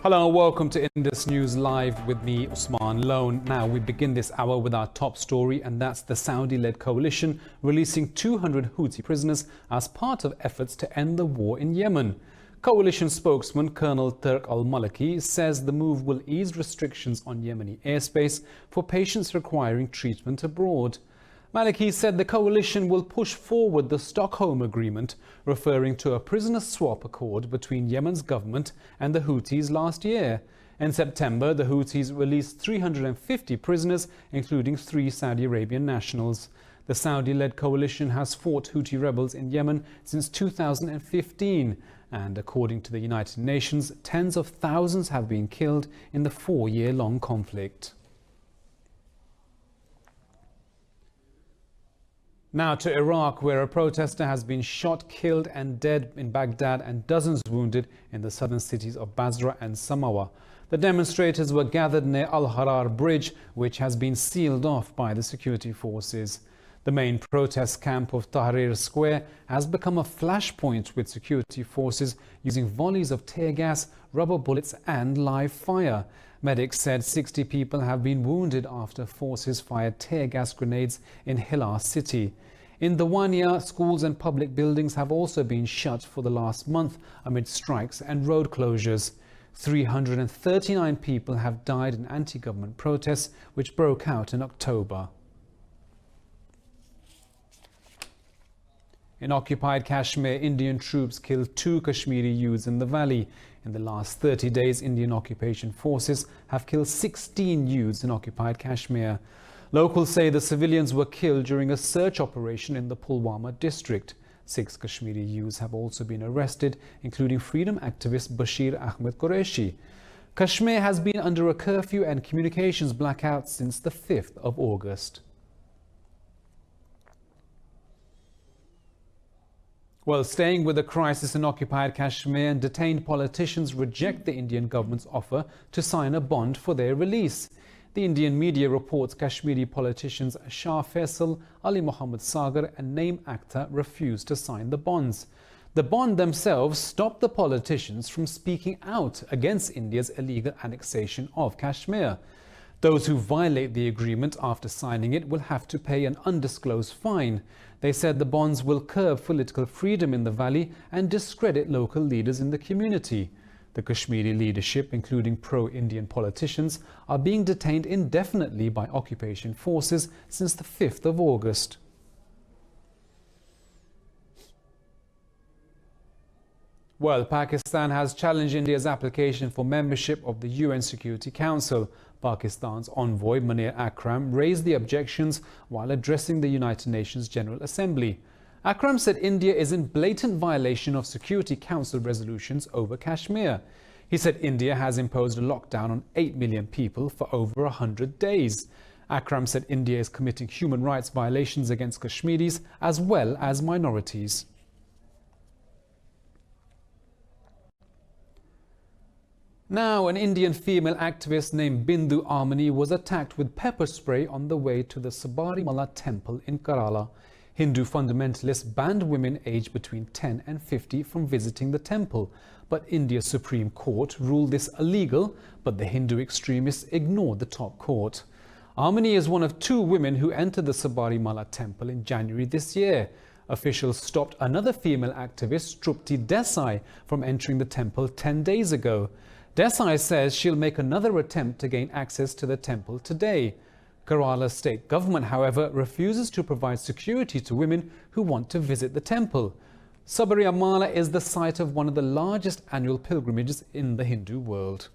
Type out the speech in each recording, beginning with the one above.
Hello and welcome to Indus News Live with me, Usman Lone. Now we begin this hour with our top story, and that's the Saudi-led coalition releasing 200 Houthi prisoners as part of efforts to end the war in Yemen. Coalition spokesman Colonel Turk al-Maliki says the move will ease restrictions on Yemeni airspace for patients requiring treatment abroad. Maliki said the coalition will push forward the Stockholm Agreement, referring to a prisoner swap accord between Yemen's government and the Houthis last year. In September, the Houthis released 350 prisoners, including 3 Saudi Arabian nationals. The Saudi-led coalition has fought Houthi rebels in Yemen since 2015, and according to the United Nations, tens of thousands have been killed in the 4-year-long conflict. Now to Iraq, where a protester has been shot, killed and dead in Baghdad and dozens wounded in the southern cities of Basra and Samawa. The demonstrators were gathered near Al-Harar Bridge, which has been sealed off by the security forces. The main protest camp of Tahrir Square has become a flashpoint, with security forces using volleys of tear gas, rubber bullets and live fire. Medics said 60 people have been wounded after forces fired tear gas grenades in Hilar city. In the Wania, schools and public buildings have also been shut for the last month amid strikes and road closures. 339 people have died in anti-government protests which broke out in October. In occupied Kashmir, Indian troops killed 2 Kashmiri youths in the valley. In the last 30 days, Indian occupation forces have killed 16 youths in occupied Kashmir. Locals say the civilians were killed during a search operation in the Pulwama district. 6 Kashmiri youths have also been arrested, including freedom activist Bashir Ahmed Qureshi. Kashmir has been under a curfew and communications blackout since the 5th of August. Well, staying with the crisis in occupied Kashmir, detained politicians reject the Indian government's offer to sign a bond for their release. The Indian media reports Kashmiri politicians Shah Faisal, Ali Muhammad Sagar and Naeem Akhtar refused to sign the bonds. The bond themselves stopped the politicians from speaking out against India's illegal annexation of Kashmir. Those who violate the agreement after signing it will have to pay an undisclosed fine. They said the bonds will curb political freedom in the valley and discredit local leaders in the community. The Kashmiri leadership, including pro-Indian politicians, are being detained indefinitely by occupation forces since the 5th of August. Well, Pakistan has challenged India's application for membership of the UN Security Council. Pakistan's envoy Munir Akram raised the objections while addressing the United Nations General Assembly. Akram said India is in blatant violation of Security Council resolutions over Kashmir. He said India has imposed a lockdown on 8 million people for over 100 days. Akram said India is committing human rights violations against Kashmiris as well as minorities. Now, an Indian female activist named Bindu Amani was attacked with pepper spray on the way to the Sabarimala temple in Kerala. Hindu fundamentalists banned women aged between 10 and 50 from visiting the temple. But India's Supreme Court ruled this illegal, but the Hindu extremists ignored the top court. Amani is one of 2 women who entered the Sabarimala temple in January this year. Officials stopped another female activist, Trupti Desai, from entering the temple 10 days ago. Desai says she'll make another attempt to gain access to the temple today. Kerala's state government, however, refuses to provide security to women who want to visit the temple. Sabarimala is the site of one of the largest annual pilgrimages in the Hindu world.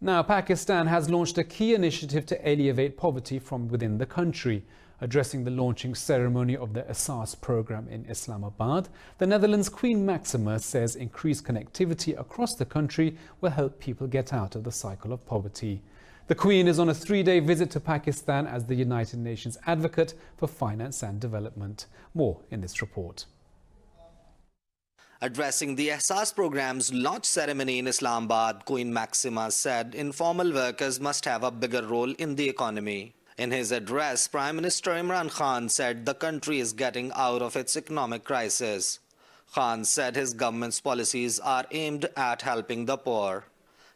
Now, Pakistan has launched a key initiative to alleviate poverty from within the country. Addressing the launching ceremony of the Asas program in Islamabad, the Netherlands' Queen Maxima says increased connectivity across the country will help people get out of the cycle of poverty. The Queen is on a 3-day visit to Pakistan as the United Nations advocate for finance and development. More in this report. Addressing the Asas program's launch ceremony in Islamabad, Queen Maxima said informal workers must have a bigger role in the economy. In his address, Prime Minister Imran Khan said the country is getting out of its economic crisis. Khan said his government's policies are aimed at helping the poor.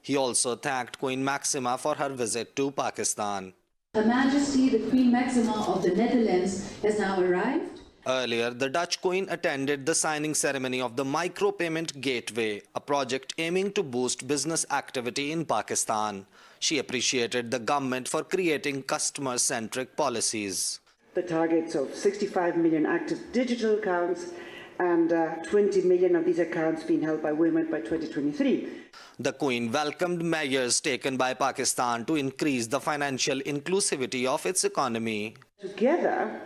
He also thanked Queen Maxima for her visit to Pakistan. Her Majesty, the Queen Maxima of the Netherlands, has now arrived. Earlier, the Dutch Queen attended the signing ceremony of the Micropayment Gateway, a project aiming to boost business activity in Pakistan. She appreciated the government for creating customer-centric policies. The targets of 65 million active digital accounts and 20 million of these accounts being held by women by 2023. The Queen welcomed measures taken by Pakistan to increase the financial inclusivity of its economy. Together,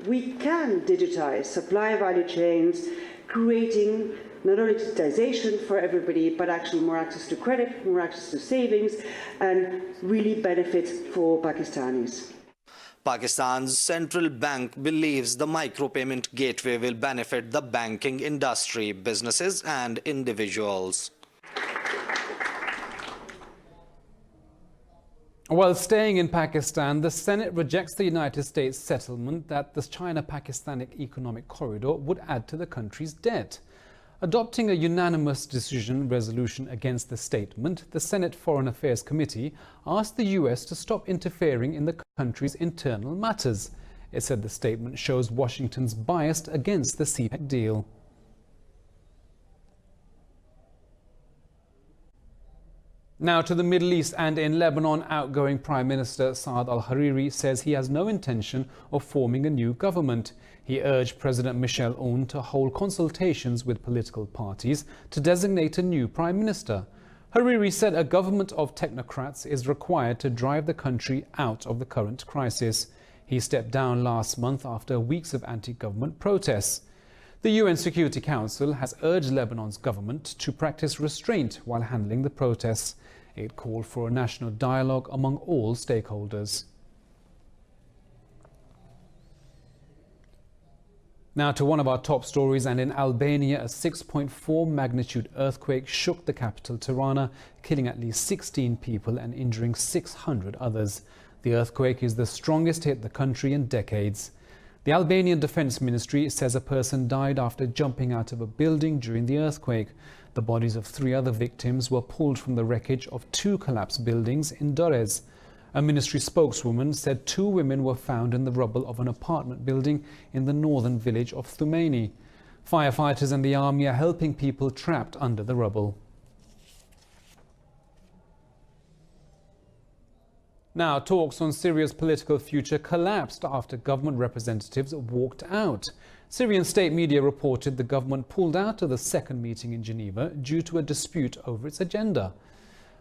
we can digitize supply value chains, creating not only digitization for everybody, but actually more access to credit, more access to savings, and really benefits for Pakistanis. Pakistan's central bank believes the micropayment gateway will benefit the banking industry, businesses and individuals. While staying in Pakistan, the Senate rejects the United States settlement that the China-Pakistan economic corridor would add to the country's debt. Adopting a unanimous resolution against the statement, the Senate Foreign Affairs Committee asked the US to stop interfering in the country's internal matters. It said the statement shows Washington's bias against the CPEC deal. Now to the Middle East, and in Lebanon, outgoing Prime Minister Saad al-Hariri says he has no intention of forming a new government. He urged President Michel Aoun to hold consultations with political parties to designate a new Prime Minister. Hariri said a government of technocrats is required to drive the country out of the current crisis. He stepped down last month after weeks of anti-government protests. The UN Security Council has urged Lebanon's government to practice restraint while handling the protests. It called for a national dialogue among all stakeholders. Now to one of our top stories, and in Albania, a 6.4 magnitude earthquake shook the capital Tirana, killing at least 16 people and injuring 600 others. The earthquake is the strongest hit the country in decades. The Albanian Defence Ministry says a person died after jumping out of a building during the earthquake. The bodies of 3 other victims were pulled from the wreckage of 2 collapsed buildings in Dorez. A ministry spokeswoman said 2 women were found in the rubble of an apartment building in the northern village of Thumeini. Firefighters and the army are helping people trapped under the rubble. Now, talks on Syria's political future collapsed after government representatives walked out. Syrian state media reported the government pulled out of the second meeting in Geneva due to a dispute over its agenda.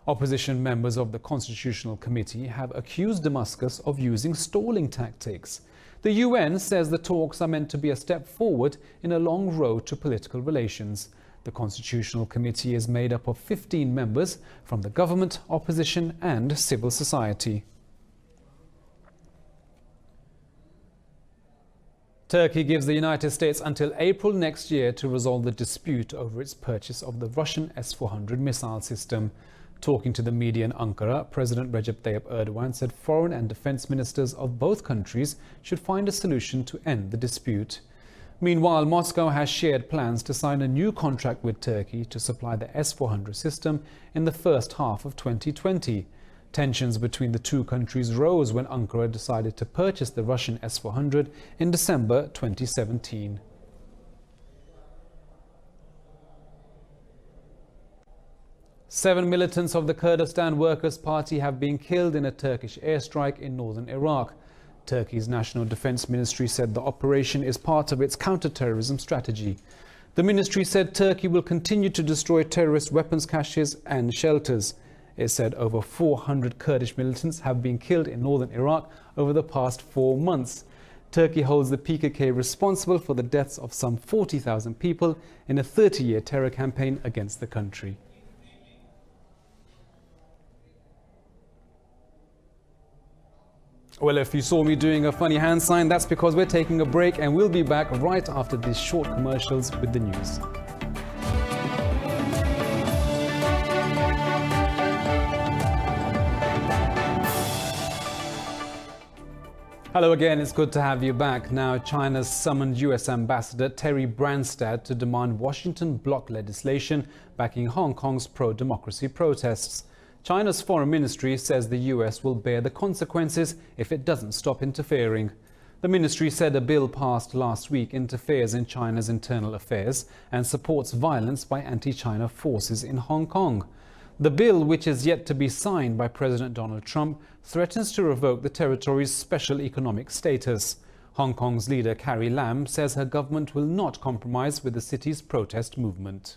Opposition members of the Constitutional Committee have accused Damascus of using stalling tactics. The UN says the talks are meant to be a step forward in a long road to political relations. The Constitutional Committee is made up of 15 members from the government, opposition and civil society. Turkey gives the United States until April next year to resolve the dispute over its purchase of the Russian S-400 missile system. Talking to the media in Ankara, President Recep Tayyip Erdogan said foreign and defense ministers of both countries should find a solution to end the dispute. Meanwhile, Moscow has shared plans to sign a new contract with Turkey to supply the S-400 system in the first half of 2020. Tensions between the two countries rose when Ankara decided to purchase the Russian S-400 in December 2017. Seven militants of the Kurdistan Workers' Party have been killed in a Turkish airstrike in northern Iraq. Turkey's National Defense Ministry said the operation is part of its counter-terrorism strategy. The ministry said Turkey will continue to destroy terrorist weapons caches and shelters. It said over 400 Kurdish militants have been killed in northern Iraq over the past 4 months. Turkey holds the PKK responsible for the deaths of some 40,000 people in a 30-year terror campaign against the country. Well, if you saw me doing a funny hand sign, that's because we're taking a break, and we'll be back right after these short commercials with the news. Hello again, it's good to have you back. Now, China's summoned US Ambassador Terry Branstad to demand Washington block legislation backing Hong Kong's pro-democracy protests. China's foreign ministry says the US will bear the consequences if it doesn't stop interfering. The ministry said a bill passed last week interferes in China's internal affairs and supports violence by anti-China forces in Hong Kong. The bill, which is yet to be signed by President Donald Trump, threatens to revoke the territory's special economic status. Hong Kong's leader Carrie Lam says her government will not compromise with the city's protest movement.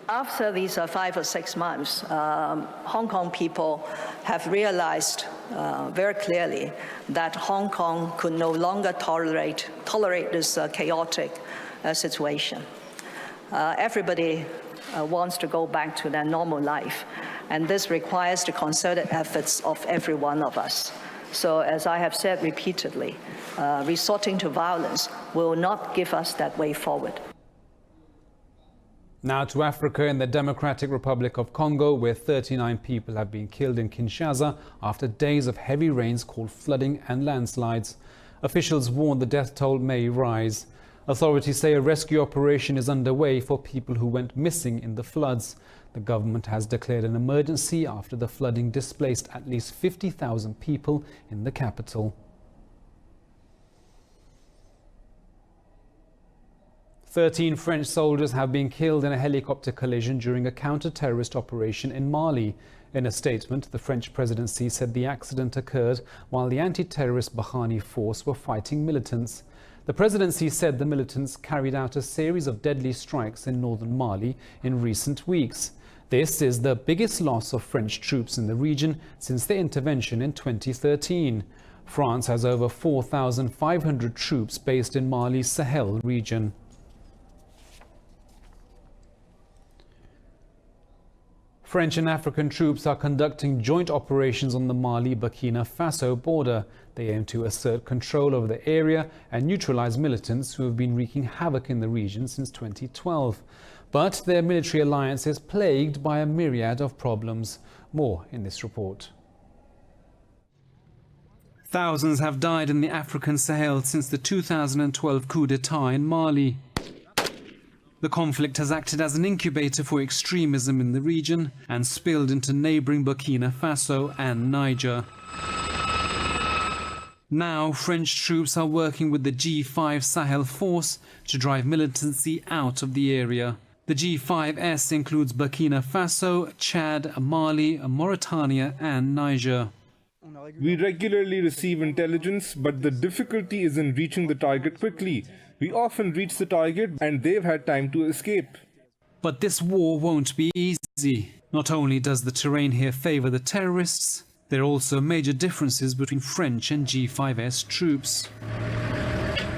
After these 5 or 6 months, Hong Kong people have realized very clearly that Hong Kong could no longer tolerate this chaotic situation. Everybody wants to go back to their normal life, and this requires the concerted efforts of every one of us. So, as I have said repeatedly, resorting to violence will not give us that way forward. Now to Africa, in the Democratic Republic of Congo, where 39 people have been killed in Kinshasa after days of heavy rains caused flooding and landslides. Officials warn the death toll may rise. Authorities say a rescue operation is underway for people who went missing in the floods. The government has declared an emergency after the flooding displaced at least 50,000 people in the capital. 13 French soldiers have been killed in a helicopter collision during a counter-terrorist operation in Mali. In a statement, the French presidency said the accident occurred while the anti-terrorist Bahani force were fighting militants. The presidency said the militants carried out a series of deadly strikes in northern Mali in recent weeks. This is the biggest loss of French troops in the region since their intervention in 2013. France has over 4,500 troops based in Mali's Sahel region. French and African troops are conducting joint operations on the Mali-Burkina Faso border. They aim to assert control over the area and neutralize militants who have been wreaking havoc in the region since 2012. But their military alliance is plagued by a myriad of problems. More in this report. Thousands have died in the African Sahel since the 2012 coup d'etat in Mali. The conflict has acted as an incubator for extremism in the region and spilled into neighboring Burkina Faso and Niger. Now, French troops are working with the G5 Sahel force to drive militancy out of the area. The G5S includes Burkina Faso, Chad, Mali, Mauritania and Niger. We regularly receive intelligence, but the difficulty is in reaching the target quickly. We often reach the target and they've had time to escape. But this war won't be easy. Not only does the terrain here favor the terrorists, there are also major differences between French and G5S troops.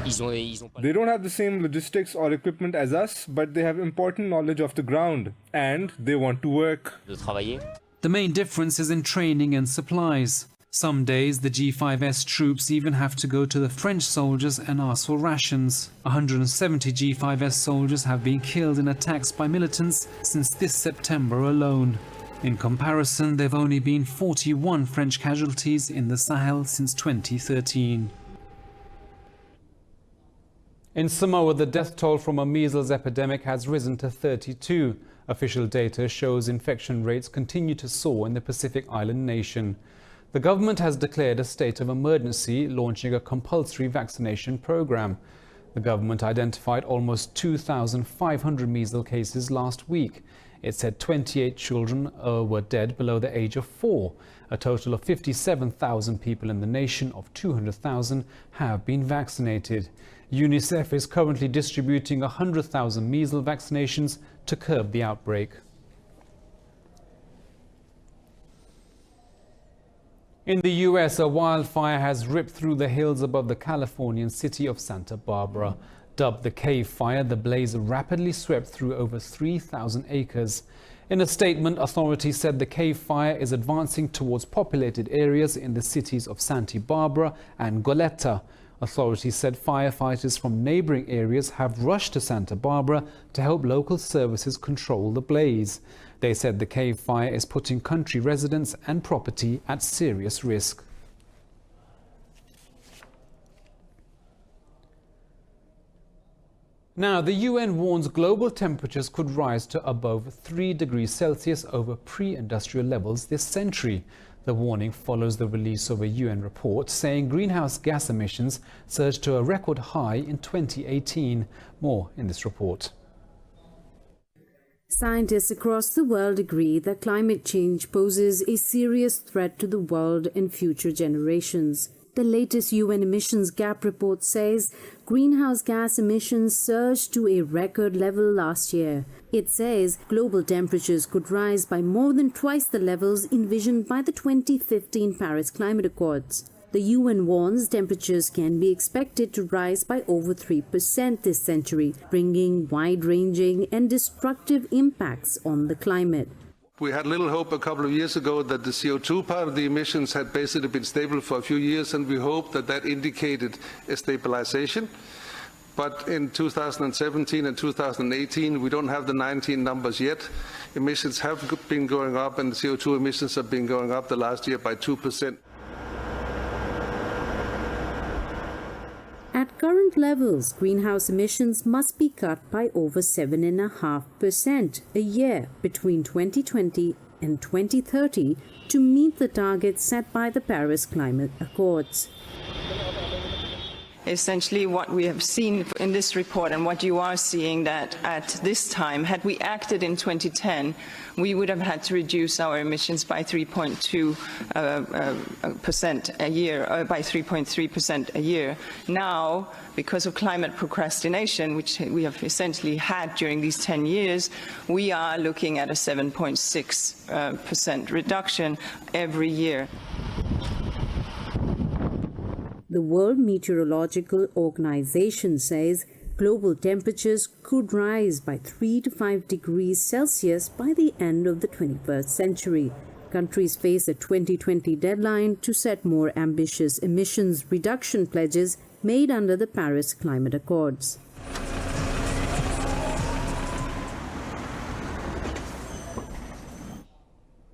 They don't have the same logistics or equipment as us, but they have important knowledge of the ground and they want to work. The main difference is in training and supplies. Some days the G5S troops even have to go to the French soldiers and ask for rations. 170 G5S soldiers have been killed in attacks by militants since this September alone. In comparison, there have only been 41 French casualties in the Sahel since 2013. In Samoa, the death toll from a measles epidemic has risen to 32. Official data shows infection rates continue to soar in the Pacific Island nation. The government has declared a state of emergency, launching a compulsory vaccination program. The government identified almost 2,500 measles cases last week. It said 28 children were dead below the age of 4. A total of 57,000 people in the nation of 200,000 have been vaccinated. UNICEF is currently distributing 100,000 measles vaccinations to curb the outbreak. In the US, a wildfire has ripped through the hills above the Californian city of Santa Barbara. Dubbed the Cave Fire, the blaze rapidly swept through over 3,000 acres. In a statement, authorities said the Cave Fire is advancing towards populated areas in the cities of Santa Barbara and Goleta. Authorities said firefighters from neighboring areas have rushed to Santa Barbara to help local services control the blaze. They said the Cave Fire is putting country residents and property at serious risk. Now, the UN warns global temperatures could rise to above 3 degrees Celsius over pre-industrial levels this century. The warning follows the release of a UN report saying greenhouse gas emissions surged to a record high in 2018. More in this report. Scientists across the world agree that climate change poses a serious threat to the world and future generations. The latest UN emissions gap report says greenhouse gas emissions surged to a record level last year. It says global temperatures could rise by more than twice the levels envisioned by the 2015 Paris Climate Accords. The UN warns temperatures can be expected to rise by over 3% this century, bringing wide-ranging and destructive impacts on the climate. We had little hope a couple of years ago that the CO2 part of the emissions had basically been stable for a few years, and we hoped that that indicated a stabilization. But in 2017 and 2018, we don't have the 19 numbers yet. Emissions have been going up, and the CO2 emissions have been going up the last year by 2%. At current levels, greenhouse emissions must be cut by over 7.5% a year between 2020 and 2030 to meet the targets set by the Paris Climate Accords. Essentially what we have seen in this report and what you are seeing, that at this time, had we acted in 2010, we would have had to reduce our emissions by 3.2% a year, or by 3.3% a year. Now, because of climate procrastination, which we have essentially had during these 10 years, we are looking at a 7.6% reduction every year. The World Meteorological Organization says global temperatures could rise by 3 to 5 degrees Celsius by the end of the 21st century. Countries face a 2020 deadline to set more ambitious emissions reduction pledges made under the Paris Climate Accords.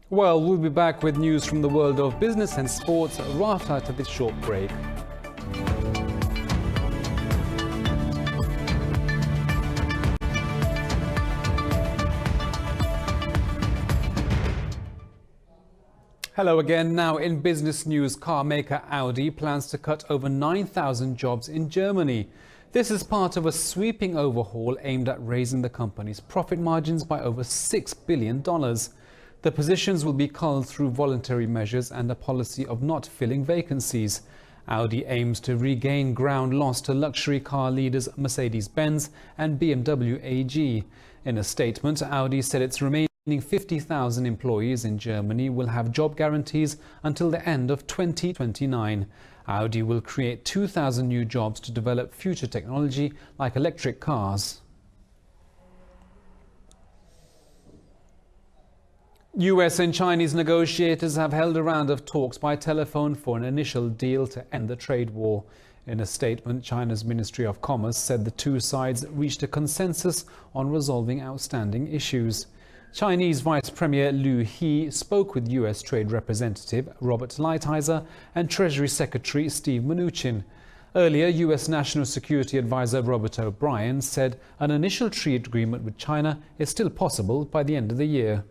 Well, we'll be back with news from the world of business and sports right after this short break. Hello again. Now in business news, car maker Audi plans to cut over 9,000 jobs in Germany. This is part of a sweeping overhaul aimed at raising the company's profit margins by over $6 billion. The positions will be culled through voluntary measures and a policy of not filling vacancies. Audi aims to regain ground lost to luxury car leaders Mercedes-Benz and BMW AG. In a statement, Audi said its remaining 50,000 employees in Germany will have job guarantees until the end of 2029. Audi will create 2,000 new jobs to develop future technology like electric cars. US and Chinese negotiators have held a round of talks by telephone for an initial deal to end the trade war. In a statement, China's Ministry of Commerce said the two sides reached a consensus on resolving outstanding issues. Chinese Vice Premier Liu He spoke with US Trade Representative Robert Lighthizer and Treasury Secretary Steve Mnuchin. Earlier, US National Security Advisor Robert O'Brien said an initial trade agreement with China is still possible by the end of the year.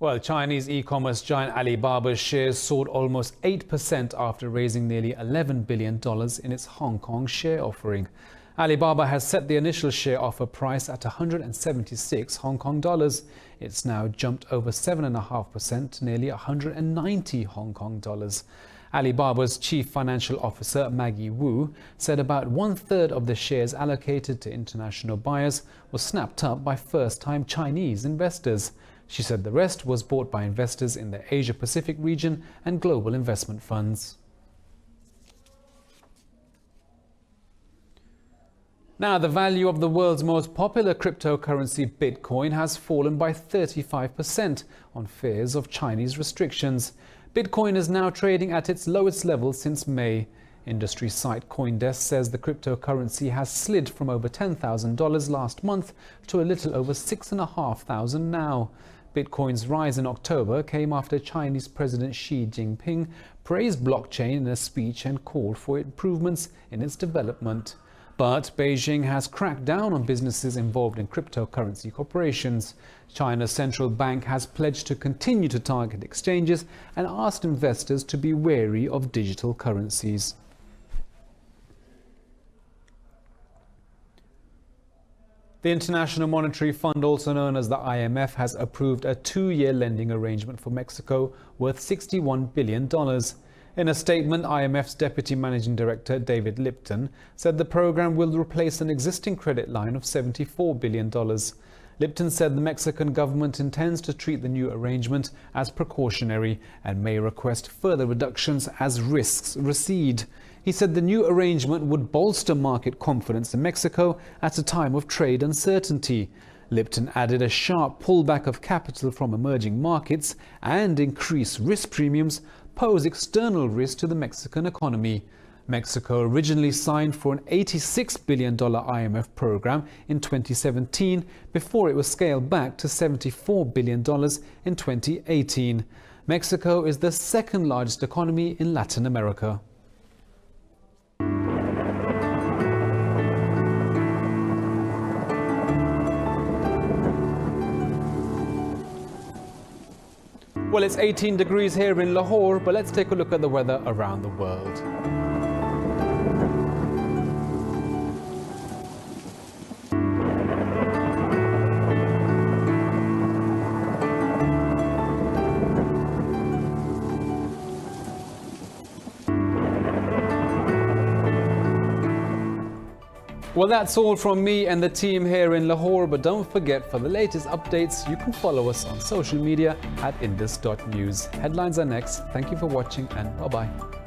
Well, Chinese e-commerce giant Alibaba's shares soared almost 8% after raising nearly $11 billion in its Hong Kong share offering. Alibaba has set the initial share offer price at 176 Hong Kong dollars. It's now jumped over 7.5% to nearly 190 Hong Kong dollars. Alibaba's chief financial officer Maggie Wu said about 1/3 of the shares allocated to international buyers was snapped up by first-time Chinese investors. She said the rest was bought by investors in the Asia-Pacific region and global investment funds. Now, the value of the world's most popular cryptocurrency, Bitcoin, has fallen by 35% on fears of Chinese restrictions. Bitcoin is now trading at its lowest level since May. Industry site CoinDesk says the cryptocurrency has slid from over $10,000 last month to a little over $6,500 now. Bitcoin's rise in October came after Chinese President Xi Jinping praised blockchain in a speech and called for improvements in its development. But Beijing has cracked down on businesses involved in cryptocurrency corporations. China's central bank has pledged to continue to target exchanges and asked investors to be wary of digital currencies. The International Monetary Fund, also known as the IMF, has approved a 2-year lending arrangement for Mexico worth $61 billion. In a statement, IMF's Deputy Managing Director, David Lipton, said the program will replace an existing credit line of $74 billion. Lipton said the Mexican government intends to treat the new arrangement as precautionary and may request further reductions as risks recede. He said the new arrangement would bolster market confidence in Mexico at a time of trade uncertainty. Lipton added a sharp pullback of capital from emerging markets and increased risk premiums pose external risk to the Mexican economy. Mexico originally signed for an $86 billion IMF program in 2017 before it was scaled back to $74 billion in 2018. Mexico is the second largest economy in Latin America. Well, it's 18 degrees here in Lahore, but let's take a look at the weather around the world. Well, that's all from me and the team here in Lahore, but don't forget, for the latest updates, you can follow us on social media at indus.news. Headlines are next. Thank you for watching and bye-bye.